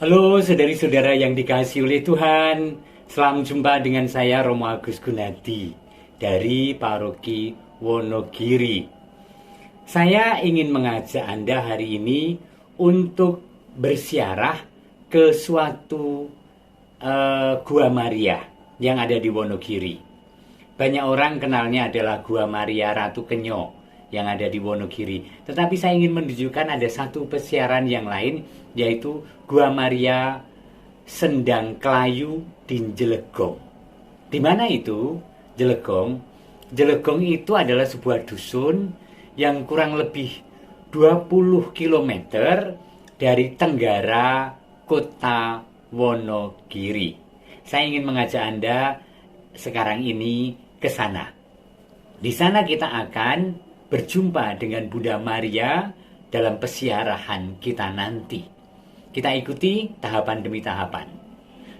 Halo saudari-saudara yang dikasihi oleh Tuhan. Selamat jumpa dengan saya Romo Agus Gunadi dari Paroki Wonogiri. Saya ingin mengajak Anda hari ini untuk bersiarah ke suatu Gua Maria yang ada di Wonogiri. Banyak orang kenalnya adalah Gua Maria Ratu Kenyo yang ada di Wonogiri. Tetapi saya ingin menunjukkan ada satu pesiaran yang lain, yaitu Gua Maria Sendang Klayu di Jelegong. Di mana itu Jelegong? Jelegong itu adalah sebuah dusun yang kurang lebih 20 km dari tenggara kota Wonogiri. Saya ingin mengajak Anda sekarang ini ke sana. Di sana kita akan berjumpa dengan Bunda Maria dalam pesiarahan kita nanti. Kita ikuti tahapan demi tahapan.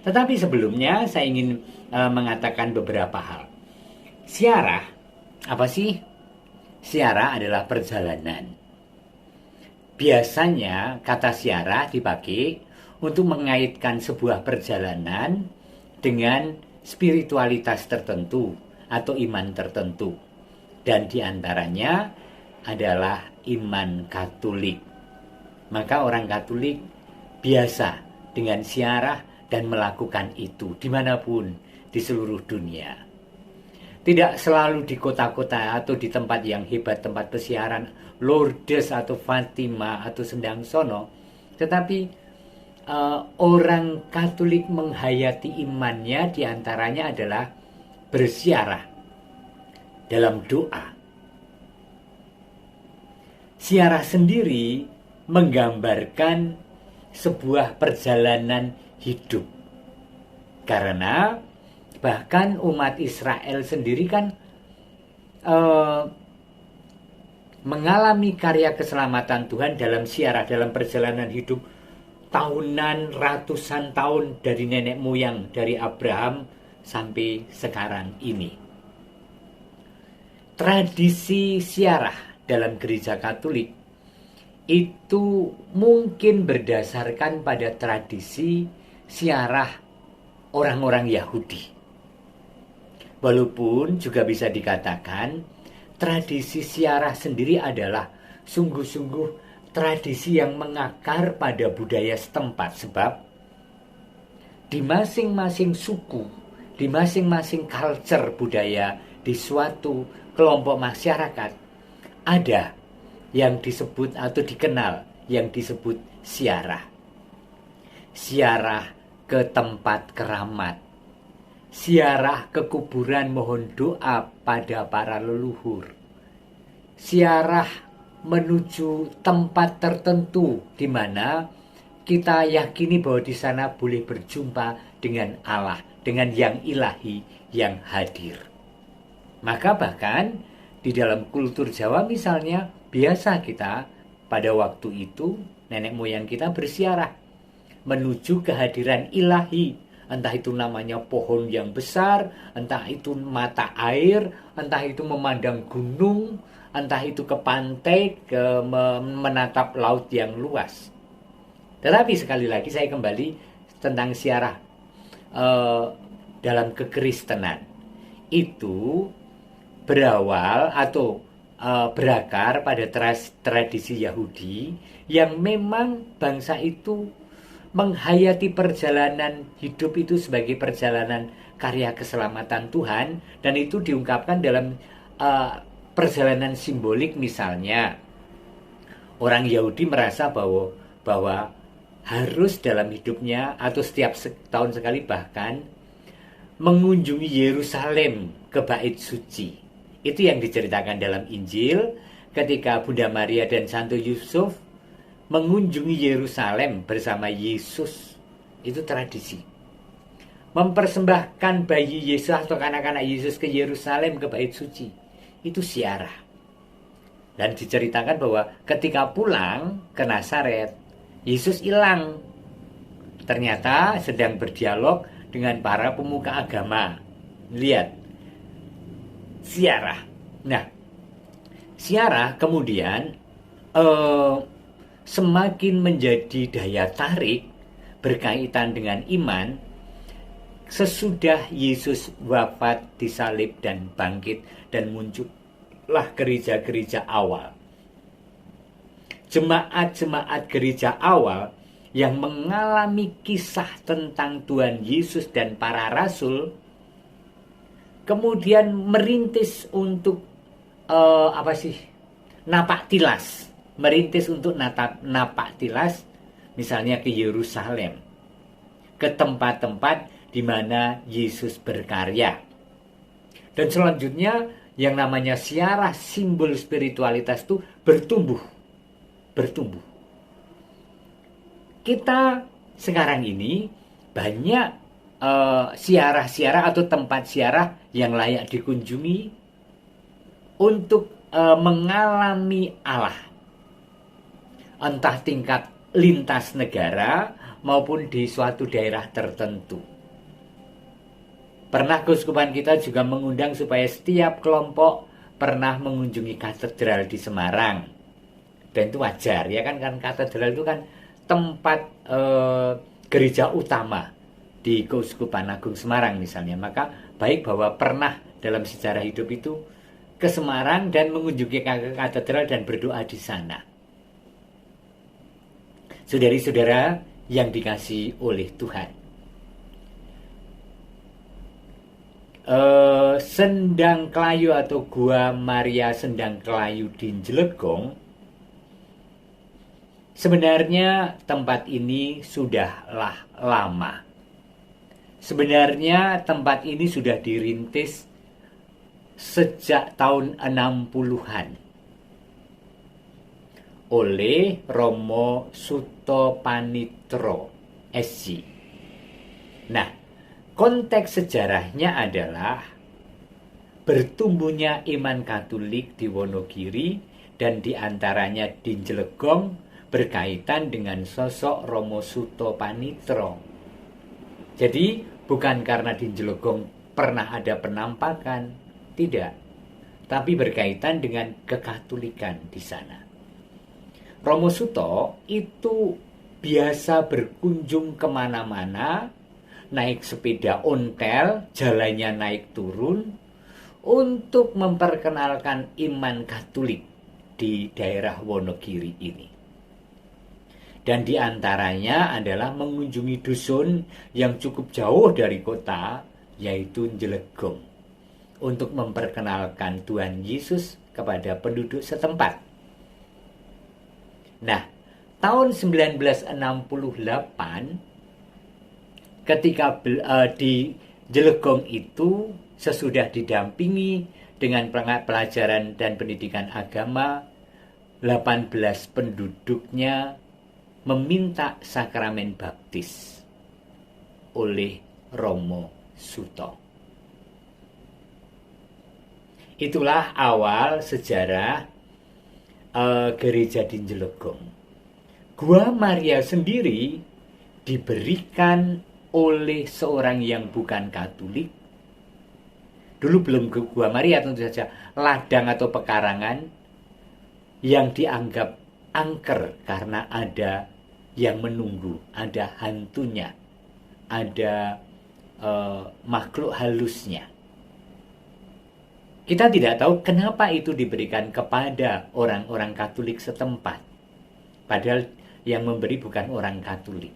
Tetapi sebelumnya saya ingin mengatakan beberapa hal. Siarah, apa sih? Siarah adalah perjalanan. Biasanya kata siarah dipakai untuk mengaitkan sebuah perjalanan dengan spiritualitas tertentu atau iman tertentu. Dan diantaranya adalah iman Katolik. Maka orang Katolik biasa dengan siarah dan melakukan itu dimanapun di seluruh dunia. Tidak selalu di kota-kota atau di tempat yang hebat, tempat pesiaran Lourdes atau Fatima atau Sendang Sono, tetapi orang Katolik menghayati imannya diantaranya adalah bersiarah dalam doa. Siarah sendiri menggambarkan sebuah perjalanan hidup. Karena bahkan umat Israel sendiri kan mengalami karya keselamatan Tuhan dalam siarah, dalam perjalanan hidup tahunan, ratusan tahun dari nenek moyang, dari Abraham sampai sekarang ini. Tradisi siarah dalam gereja Katolik itu mungkin berdasarkan pada tradisi siarah orang-orang Yahudi. Walaupun juga bisa dikatakan tradisi siarah sendiri adalah sungguh-sungguh tradisi yang mengakar pada budaya setempat. Sebab di masing-masing suku, di masing-masing culture budaya di suatu kelompok masyarakat ada yang disebut atau dikenal yang disebut siarah. Siarah ke tempat keramat, siarah ke kuburan mohon doa pada para leluhur, siarah menuju tempat tertentu di mana kita yakini bahwa di sana boleh berjumpa dengan Allah, dengan yang ilahi yang hadir. Maka bahkan di dalam kultur Jawa misalnya, biasa kita pada waktu itu nenek moyang kita bersiarah menuju kehadiran ilahi. Entah itu namanya pohon yang besar, entah itu mata air, entah itu memandang gunung, entah itu ke pantai, menatap laut yang luas. Tetapi sekali lagi saya kembali tentang siarah dalam kekristenan. Itu berawal atau berakar pada tradisi Yahudi yang memang bangsa itu menghayati perjalanan hidup itu sebagai perjalanan karya keselamatan Tuhan, dan itu diungkapkan dalam perjalanan simbolik. Misalnya orang Yahudi merasa bahwa harus dalam hidupnya atau setiap tahun sekali bahkan mengunjungi Yerusalem ke bait suci. Itu yang diceritakan dalam Injil ketika Bunda Maria dan Santo Yusuf mengunjungi Yerusalem bersama Yesus. Itu tradisi. Mempersembahkan bayi Yesus atau anak-anak Yesus ke Yerusalem, ke bait suci. Itu siarah. Dan diceritakan bahwa ketika pulang ke Nazaret, Yesus hilang. Ternyata sedang berdialog dengan para pemuka agama. Lihat, siarah. Nah, siarah kemudian semakin menjadi daya tarik berkaitan dengan iman, sesudah Yesus wafat, disalib, dan bangkit, dan muncullah gereja-gereja awal. Jemaat-jemaat gereja awal yang mengalami kisah tentang Tuhan Yesus dan para rasul, kemudian merintis untuk napak tilas, merintis untuk napak tilas, misalnya ke Yerusalem, ke tempat-tempat di mana Yesus berkarya. Dan selanjutnya yang namanya siarah simbol spiritualitas itu bertumbuh. Kita sekarang ini banyak siarah-siarah atau tempat siarah yang layak dikunjungi untuk mengalami Allah, entah tingkat lintas negara maupun di suatu daerah tertentu. Pernah keuskupan kita juga mengundang supaya setiap kelompok pernah mengunjungi katedral di Semarang. Dan itu wajar ya kan katedral itu kan tempat gereja utama di Keuskupan Agung Semarang misalnya. Maka baik bahwa pernah dalam sejarah hidup itu ke Semarang dan mengunjungi katedral dan berdoa di sana. Saudari-saudara yang dikasihi oleh Tuhan, Sendang Kelayu atau Gua Maria Sendang Kelayu di Jelegong, sebenarnya tempat ini sudahlah lama. Sebenarnya tempat ini sudah dirintis sejak tahun 60-an oleh Romo Sutopanitro SC. Nah, konteks sejarahnya adalah bertumbuhnya iman Katolik di Wonogiri dan diantaranya di Jelegong berkaitan dengan sosok Romo Sutopanitro. Jadi bukan karena di Jelegong pernah ada penampakan, tidak, tapi berkaitan dengan kekatolikan di sana. Romo Suto itu biasa berkunjung kemana-mana, naik sepeda ontel, jalannya naik turun, untuk memperkenalkan iman Katolik di daerah Wonogiri ini. Dan diantaranya adalah mengunjungi dusun yang cukup jauh dari kota, yaitu Jelegong, untuk memperkenalkan Tuhan Yesus kepada penduduk setempat. Nah, tahun 1968, ketika di Jelegong itu sesudah didampingi dengan pelajaran dan pendidikan agama, 18 penduduknya meminta sakramen baptis oleh Romo Suto. Itulah awal sejarah gereja di Jelegong. Gua Maria sendiri diberikan oleh seorang yang bukan Katolik. Dulu belum Gua Maria, tentu saja ladang atau pekarangan yang dianggap angker karena ada yang menunggu, ada hantunya, ada makhluk halusnya. Kita tidak tahu kenapa itu diberikan kepada orang-orang Katolik setempat, padahal yang memberi bukan orang Katolik.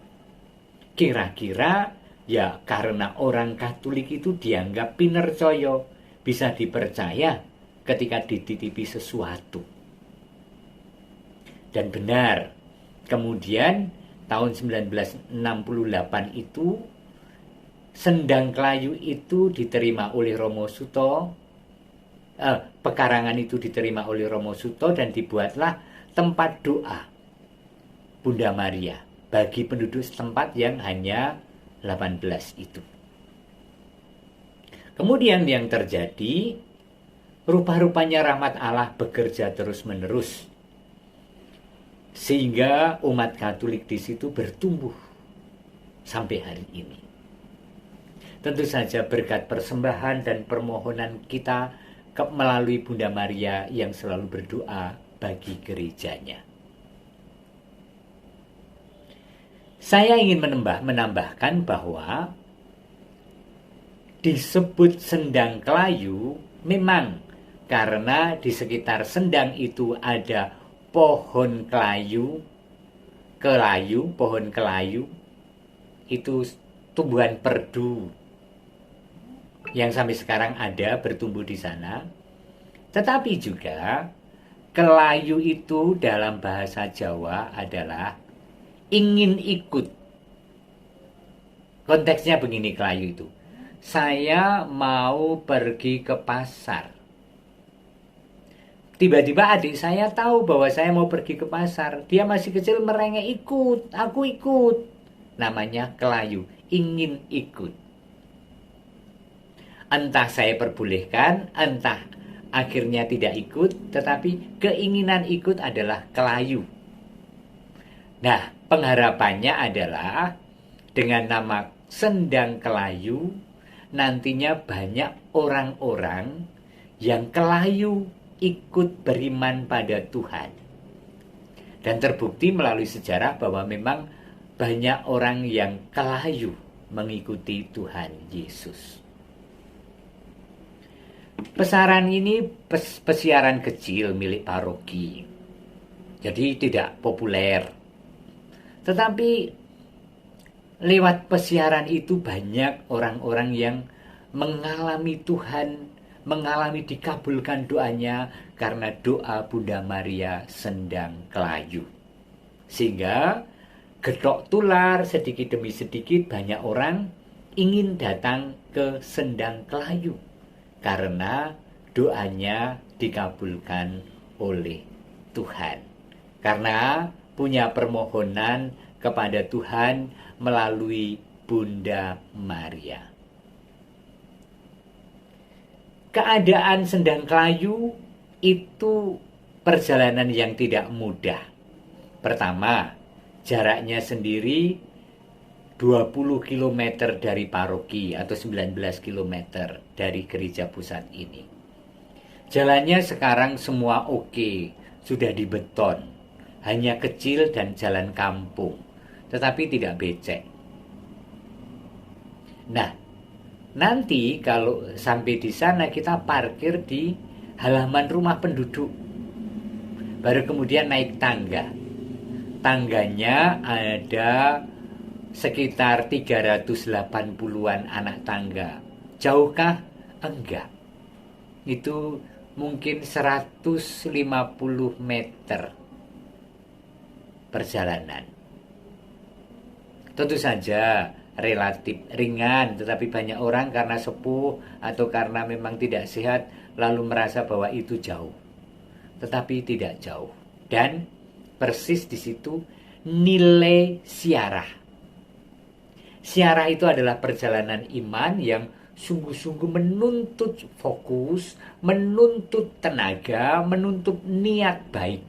Kira-kira ya karena orang Katolik itu dianggap pinercoyo, bisa dipercaya ketika dititipi sesuatu. Dan benar, kemudian tahun 1968 itu Sendang Kelayu itu diterima oleh Romo Suto, pekarangan itu diterima oleh Romo Suto dan dibuatlah tempat doa Bunda Maria bagi penduduk setempat yang hanya 18 itu. Kemudian yang terjadi, rupa-rupanya rahmat Allah bekerja terus-menerus, sehingga umat Katolik di situ bertumbuh sampai hari ini. Tentu saja berkat persembahan dan permohonan kita melalui Bunda Maria yang selalu berdoa bagi gerejanya. Saya ingin menambahkan bahwa disebut sendang kelayu memang karena di sekitar sendang itu ada pohon pohon kelayu itu tumbuhan perdu yang sampai sekarang ada bertumbuh di sana. Tetapi juga kelayu itu dalam bahasa Jawa adalah ingin ikut. Konteksnya begini kelayu itu. Saya mau pergi ke pasar. Tiba-tiba adik saya tahu bahwa saya mau pergi ke pasar. Dia masih kecil merengek ikut, aku ikut. Namanya kelayu, ingin ikut. Entah saya perbolehkan, entah akhirnya tidak ikut, tetapi keinginan ikut adalah kelayu. Nah, pengharapannya adalah dengan nama sendang kelayu, nantinya banyak orang-orang yang kelayu ikut beriman pada Tuhan. Dan terbukti melalui sejarah bahwa memang banyak orang yang kelayu mengikuti Tuhan Yesus. Pesaran ini pesiaran kecil milik paroki. Jadi tidak populer. Tetapi lewat pesiaran itu banyak orang-orang yang mengalami Tuhan, mengalami dikabulkan doanya karena doa Bunda Maria Sendang Kelayu. Sehingga getok tular sedikit demi sedikit banyak orang ingin datang ke Sendang Kelayu karena doanya dikabulkan oleh Tuhan. Karena punya permohonan kepada Tuhan melalui Bunda Maria. Keadaan Sendang Kelayu itu perjalanan yang tidak mudah. Pertama, jaraknya sendiri 20 km dari paroki atau 19 km dari gereja pusat ini. Jalannya sekarang semua oke, sudah dibeton. Hanya kecil dan jalan kampung, tetapi tidak becek. Nah, nanti kalau sampai di sana kita parkir di halaman rumah penduduk. Baru kemudian naik tangga. Tangganya ada sekitar 380-an anak tangga. Jauhkah? Enggak. Itu mungkin 150 meter perjalanan. Tentu saja relatif ringan, tetapi banyak orang karena sepuh atau karena memang tidak sehat lalu merasa bahwa itu jauh. Tetapi tidak jauh. Dan persis di situ nilai siarah. Siarah itu adalah perjalanan iman yang sungguh-sungguh menuntut fokus, menuntut tenaga, menuntut niat baik.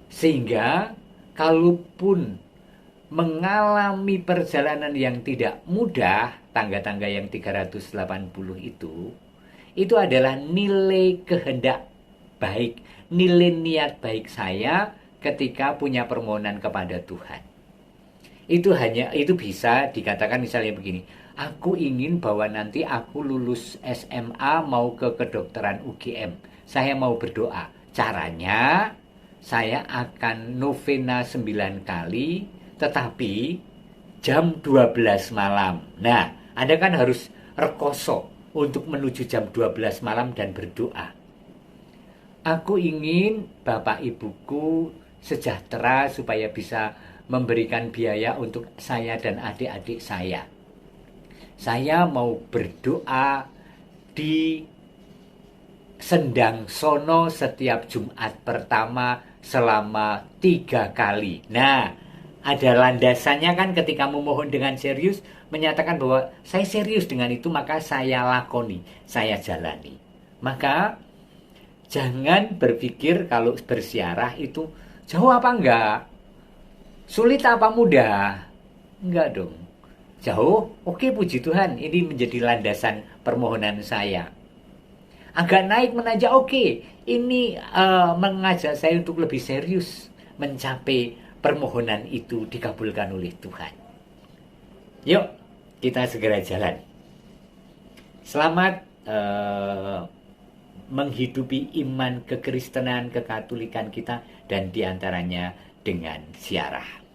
Sehingga kalaupun mengalami perjalanan yang tidak mudah, tangga-tangga yang 380 itu adalah nilai kehendak baik, nilai niat baik saya ketika punya permohonan kepada Tuhan. Itu bisa dikatakan misalnya begini, aku ingin bahwa nanti aku lulus SMA mau ke kedokteran UGM, saya mau berdoa. Caranya saya akan novena 9 kali, tetapi jam 12 malam. Nah, Anda kan harus rekoso untuk menuju jam 12 malam dan berdoa. Aku ingin Bapak Ibuku sejahtera supaya bisa memberikan biaya untuk saya dan adik-adik saya. Saya mau berdoa di Sendang Sono setiap Jumat pertama selama 3 kali. Nah, ada landasannya kan ketika memohon dengan serius, menyatakan bahwa saya serius dengan itu, maka saya lakoni, saya jalani. Maka jangan berpikir kalau bersiarah itu jauh apa enggak, sulit apa mudah. Enggak dong. Jauh, oke, puji Tuhan, ini menjadi landasan permohonan saya. Agak naik menanjak, oke, ini mengajak saya untuk lebih serius mencapai permohonan itu dikabulkan oleh Tuhan. Yuk, kita segera jalan. Selamat menghidupi iman kekristenan, kekatolikan kita, dan diantaranya dengan ziarah.